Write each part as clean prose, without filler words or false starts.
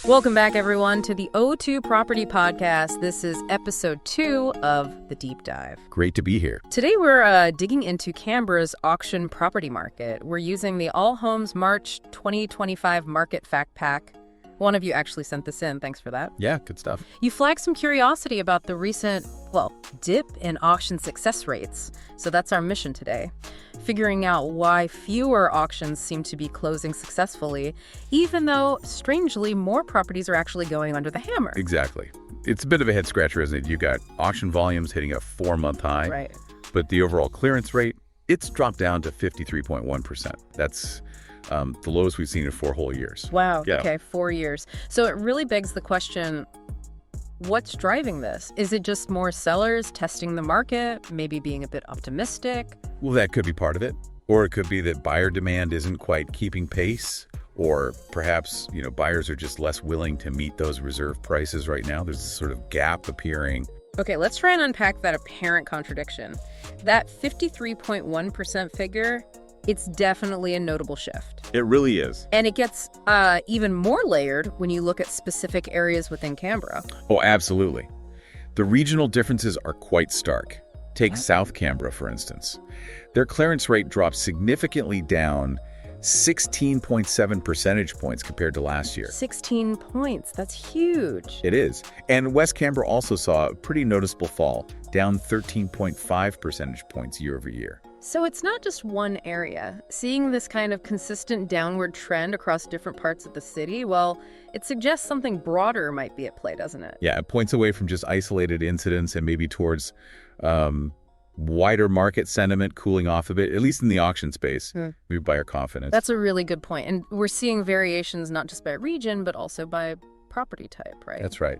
Welcome back, everyone, to the O2 Property Podcast. This is episode 2 of The Deep Dive. Great to be here. Today, we're digging into Canberra's auction property market. We're using the All Homes March 2025 Market Fact Pack. One of you actually sent this in. Thanks for that. Yeah, good stuff. You flagged some curiosity about the recent, dip in auction success rates. So that's our mission today. Figuring out why fewer auctions seem to be closing successfully, even though, strangely, more properties are actually going under the hammer. Exactly. It's a bit of a head scratcher, isn't it? You got auction volumes hitting a 4-month high. Right. But the overall clearance rate, it's dropped down to 53.1%. That's the lowest we've seen in 4 whole years. Wow. Yeah. Okay, 4 years. So it really begs the question, what's driving this? Is it just more sellers testing the market, maybe being a bit optimistic? Well, that could be part of it. Or it could be that buyer demand isn't quite keeping pace. Or perhaps, buyers are just less willing to meet those reserve prices right now. There's this sort of gap appearing. Okay, let's try and unpack that apparent contradiction. That 53.1% figure, it's definitely a notable shift. It really is. And it gets even more layered when you look at specific areas within Canberra. Oh, absolutely. The regional differences are quite stark. Take South Canberra, for instance. Their clearance rate dropped significantly down 16.7 percentage points compared to last year. 16 points. That's huge. It is. And West Canberra also saw a pretty noticeable fall, down 13.5 percentage points year over year. So it's not just one area. Seeing this kind of consistent downward trend across different parts of the city, it suggests something broader might be at play, doesn't it? Yeah, it points away from just isolated incidents and maybe towards wider market sentiment cooling off a bit, at least in the auction space, maybe buyer confidence. That's a really good point. And we're seeing variations not just by region, but also by property type, right? That's right.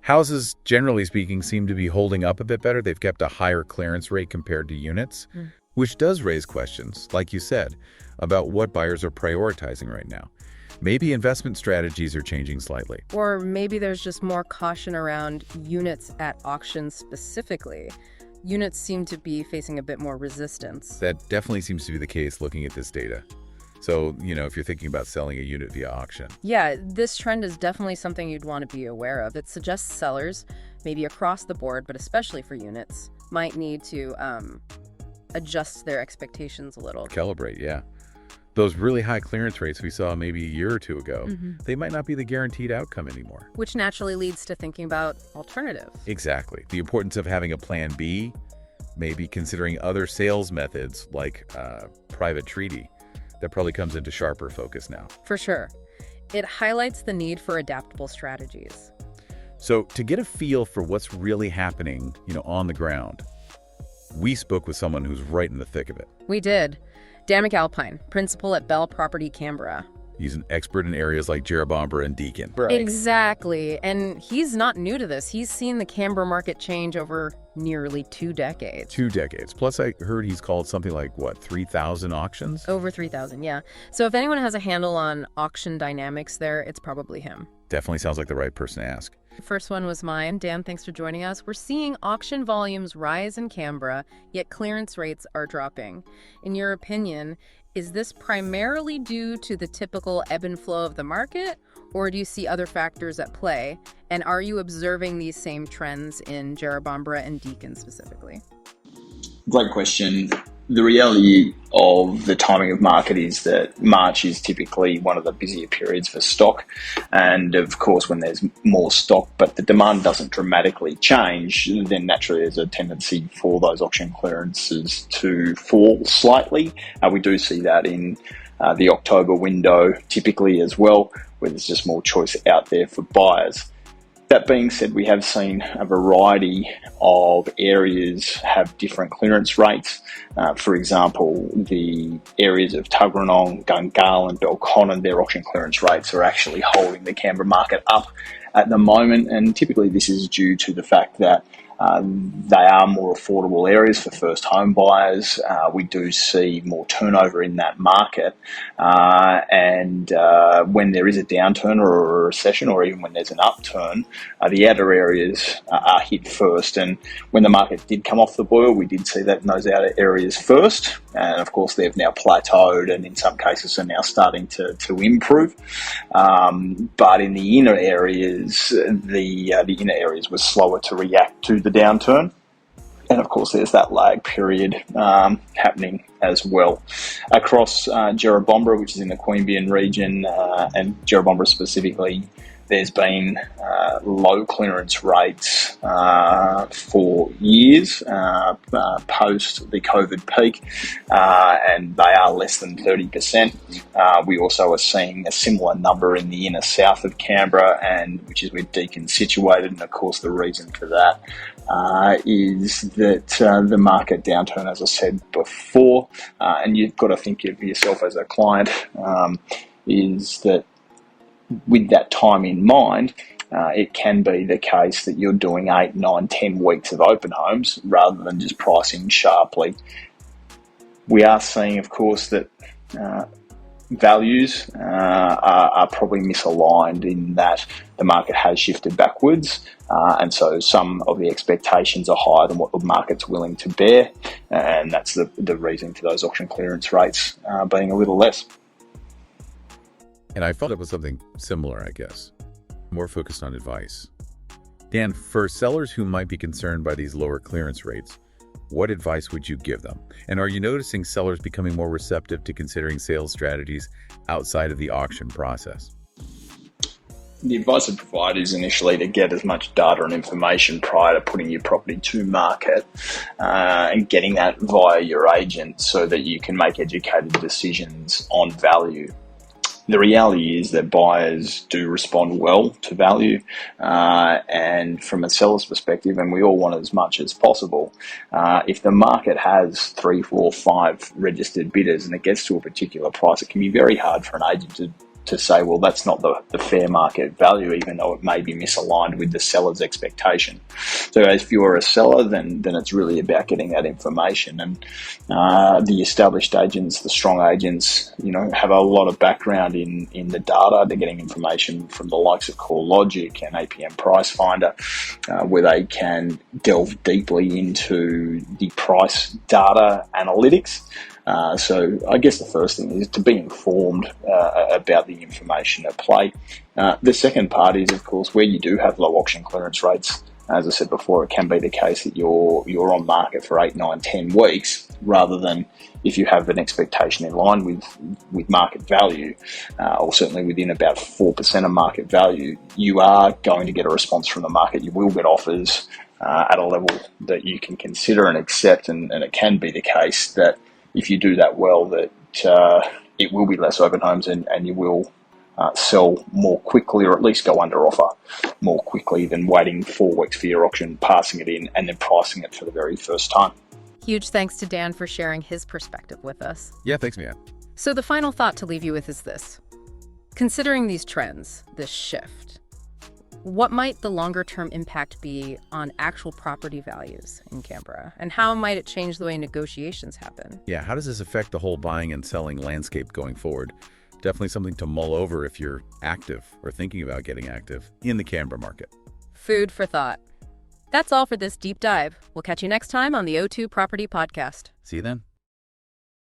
Houses, generally speaking, seem to be holding up a bit better. They've kept a higher clearance rate compared to units, which does raise questions, like you said, about what buyers are prioritizing right now. Maybe investment strategies are changing slightly. Or maybe there's just more caution around units at auction specifically. Units seem to be facing a bit more resistance. That definitely seems to be the case looking at this data. So, if you're thinking about selling a unit via auction. Yeah, this trend is definitely something you'd want to be aware of. It suggests sellers, maybe across the board, but especially for units, might need to adjust their expectations a little. Calibrate, yeah. Those really high clearance rates we saw maybe a year or two ago, they might not be the guaranteed outcome anymore. Which naturally leads to thinking about alternatives. Exactly. The importance of having a plan B, maybe considering other sales methods like private treaty. That probably comes into sharper focus now. For sure. It highlights the need for adaptable strategies. So to get a feel for what's really happening, on the ground, we spoke with someone who's right in the thick of it. We did. Dan McAlpine, principal at Belle Property Canberra. He's an expert in areas like Jerrabomberra and Deakin. Right. Exactly. And he's not new to this. He's seen the Canberra market change over nearly 2 decades. 2 decades. Plus, I heard he's called something like, 3,000 auctions? Over 3,000, yeah. So if anyone has a handle on auction dynamics there, it's probably him. Definitely sounds like the right person to ask. The first one was mine. Dan, thanks for joining us. We're seeing auction volumes rise in Canberra, yet clearance rates are dropping. In your opinion, is this primarily due to the typical ebb and flow of the market, or do you see other factors at play? And are you observing these same trends in Jerrabomberra and Deakin specifically? Great question. The reality of the timing of market is that March is typically one of the busier periods for stock. And of course, when there's more stock, but the demand doesn't dramatically change, then naturally there's a tendency for those auction clearances to fall slightly. We do see that in the October window typically as well, where there's just more choice out there for buyers. That being said, we have seen a variety of areas have different clearance rates. For example, the areas of Tuggeranong, Gungahl and Belconnen, their auction clearance rates are actually holding the Canberra market up at the moment. And typically this is due to the fact that They are more affordable areas for first home buyers. We do see more turnover in that market. And when there is a downturn or a recession, or even when there's an upturn, the outer areas are hit first. And when the market did come off the boil, we did see that in those outer areas first. And of course, they've now plateaued and in some cases are now starting to improve. But in the inner areas, the inner areas were slower to react to the downturn. And of course, there's that lag period happening as well. Across Jerrabomberra, which is in the Queanbeyan region, and Jerrabomberra specifically, there's been low clearance rates for years post the COVID peak, and they are less than 30%. We also are seeing a similar number in the inner south of Canberra, and which is where Deacon's situated. And of course, the reason for that is that the market downturn, as I said before, and you've got to think of yourself as a client, is that with that time in mind, it can be the case that you're doing 8, 9, 10 weeks of open homes rather than just pricing sharply. We are seeing, of course, that values are probably misaligned in that the market has shifted backwards, and so some of the expectations are higher than what the market's willing to bear, and that's the reason for those auction clearance rates being a little less. And I felt it was something similar, I guess, more focused on advice. Dan, for sellers who might be concerned by these lower clearance rates, what advice would you give them? And are you noticing sellers becoming more receptive to considering sales strategies outside of the auction process? The advice I'd provide is initially to get as much data and information prior to putting your property to market, and getting that via your agent so that you can make educated decisions on value. The reality is that buyers do respond well to value, and from a seller's perspective, and we all want as much as possible, if the market has 3, 4, 5 registered bidders and it gets to a particular price, it can be very hard for an agent to say, well, that's not the fair market value, even though it may be misaligned with the seller's expectation. So if you're a seller, then it's really about getting that information. And the established agents, the strong agents, have a lot of background in the data. They're getting information from the likes of CoreLogic and APM Price Finder, where they can delve deeply into the price data analytics. So I guess the first thing is to be informed about the information at play. The second part is, of course, where you do have low auction clearance rates. As I said before, it can be the case that you're on market for 8, 9, 10 weeks, rather than if you have an expectation in line with market value, or certainly within about 4% of market value, you are going to get a response from the market. You will get offers at a level that you can consider and accept, and it can be the case that if you do that well, that it will be less open homes and you will sell more quickly, or at least go under offer more quickly than waiting 4 weeks for your auction, passing it in, and then pricing it for the very first time. Huge thanks to Dan for sharing his perspective with us. Yeah, thanks, Mia. So the final thought to leave you with is this. Considering these trends, this shift, what might the longer-term impact be on actual property values in Canberra? And how might it change the way negotiations happen? Yeah, how does this affect the whole buying and selling landscape going forward? Definitely something to mull over if you're active or thinking about getting active in the Canberra market. Food for thought. That's all for this deep dive. We'll catch you next time on the O2 Property Podcast. See you then.